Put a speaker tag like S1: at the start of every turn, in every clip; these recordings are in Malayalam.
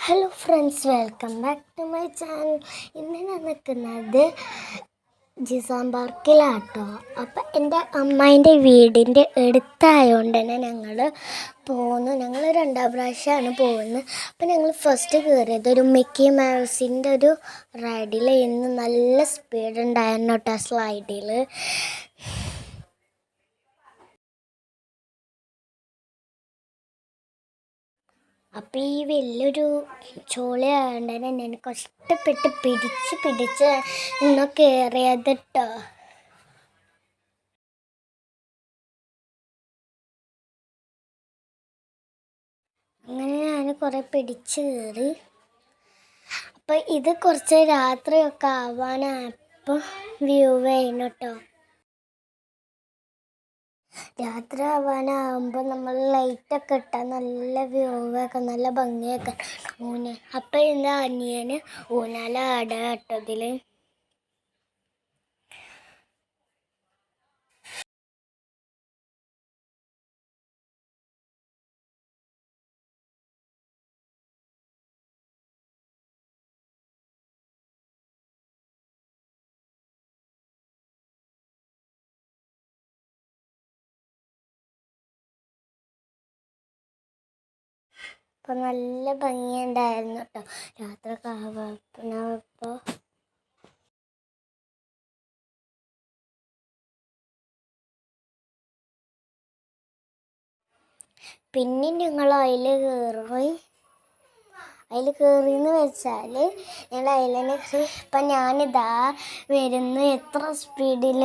S1: Hello friends, welcome back to my channel. ഇന്ന് ഞാൻ നിൽക്കുന്നത് ജിസാം പാർക്കിലാട്ടോ. അപ്പം എൻ്റെ അമ്മേൻ്റെ വീടിൻ്റെ അടുത്തായതുകൊണ്ട് തന്നെ ഞങ്ങൾ രണ്ടാം പ്രാവശ്യമാണ് പോകുന്നത്. അപ്പം ഞങ്ങൾ ഫസ്റ്റ് കയറിയത് ഒരു മിക്കി മൗസിൻ്റെ ഒരു റൈഡിൽ. ഇന്ന് നല്ല സ്പീഡ് ഉണ്ടായിരുന്നു കേട്ടോ സ്ലൈഡിൽ. അപ്പം ഈ വലിയൊരു ചോളയായതുകൊണ്ട് തന്നെ ഞാൻ കഷ്ടപ്പെട്ട് പിടിച്ച് ഇന്ന് കയറിയത് കേട്ടോ. അങ്ങനെ ഞാൻ കുറേ പിടിച്ച് കയറി. അപ്പം ഇത് കുറച്ച് രാത്രിയൊക്കെ ആവാനായപ്പോൾ വ്യൂ ആയിരുന്നു കേട്ടോ. രാത്രി ആവാനാകുമ്പോൾ നമ്മൾ ലൈറ്റൊക്കെ ഇട്ടാൽ നല്ല വ്യൂ ഒക്കെ നല്ല ഭംഗിയൊക്കെ അപ്പം എൻ്റെ അനിയന് ഊഞ്ഞാല ആടുക കേട്ടോ ഇതിൽ. അപ്പം നല്ല ഭംഗിയുണ്ടായിരുന്നു കേട്ടോ രാത്രി ആവാപ്പോൾ. പിന്നെ ഞങ്ങൾ അതിൽ കയറിയെന്ന് വെച്ചാൽ ഞങ്ങൾ അതിൽ ഇപ്പം ഞാനിതാ വരുന്നു എത്ര സ്പീഡിൽ.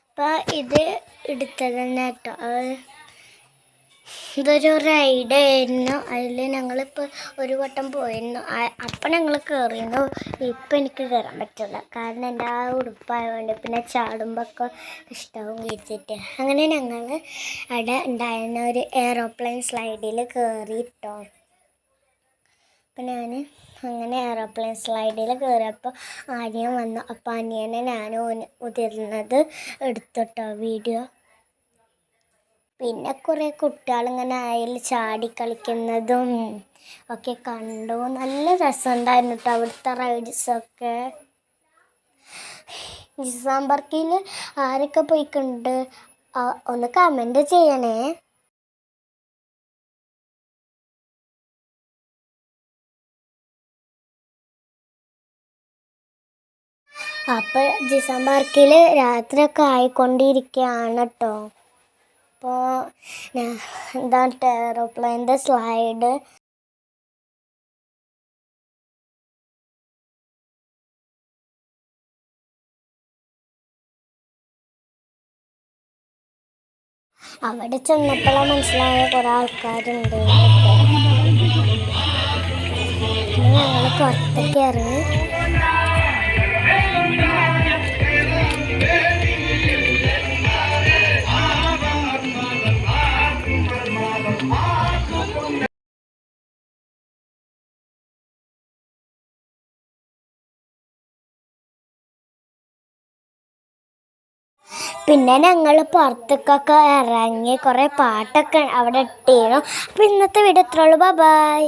S1: അപ്പം ഇത് എടുത്തത് തന്നെ കേട്ടോ. ഇതൊരു റൈഡായിരുന്നു. അതിൽ ഞങ്ങളിപ്പോൾ ഒരു വട്ടം പോയിരുന്നു. അപ്പം ഞങ്ങൾ കയറിയിരുന്നു. ഇപ്പം എനിക്ക് കയറാൻ പറ്റില്ല, കാരണം എൻ്റെ ആ ഉടുപ്പായതുകൊണ്ട് പിന്നെ ചാടുമ്പോഴൊക്കെ ഇഷ്ടമാവും കഴിച്ചിട്ട്. അങ്ങനെ ഞങ്ങൾ അവിടെ ഉണ്ടായിരുന്ന ഒരു എയറോപ്ലെയിൻ സ്ലൈഡിൽ കയറിയിട്ടോ. അപ്പം ഞാൻ അങ്ങനെ എയറോപ്ലെയിൻ സ്ലൈഡിൽ കയറിയപ്പോൾ അനിയൻ വന്നു. അപ്പം അനിയനെ ഞാൻ ഉതിർന്നത് എടുത്തിട്ടോ വീഡിയോ. പിന്നെ കുറേ കുട്ടികളിങ്ങനെ അതിൽ ചാടി കളിക്കുന്നതും ഒക്കെ കണ്ടു. നല്ല രസമുണ്ടായിരുന്നു കേട്ടോ അവിടുത്തെ റൈഡ്സൊക്കെ. ജിസാം പാർക്കിൽ ആരൊക്കെ പോയിട്ടുണ്ട് ഒന്ന് കമൻറ്റ് ചെയ്യണേ. അപ്പോൾ ജിസാം പാർക്കിൽ രാത്രിയൊക്കെ ആയിക്കൊണ്ടിരിക്കുകയാണ് കേട്ടോ. അപ്പോൾ എന്താ എയറോപ്ലെയിൻ്റെ സ്ലൈഡ് അവിടെ ചെന്നപ്പോഴാണ് മനസ്സിലായ കുറേ ആൾക്കാരുണ്ട്. ഞങ്ങൾ പുറത്തേക്ക് ഇറങ്ങി. പിന്നെ ഞങ്ങൾ പുറത്തേക്കൊക്കെ ഇറങ്ങി കുറേ പാട്ടൊക്കെ അവിടെ ഇട്ടിരുന്നു. അപ്പോൾ ഇന്നത്തെ വീഡിയോ ഇത്രയുള്ളൂ. ബൈ.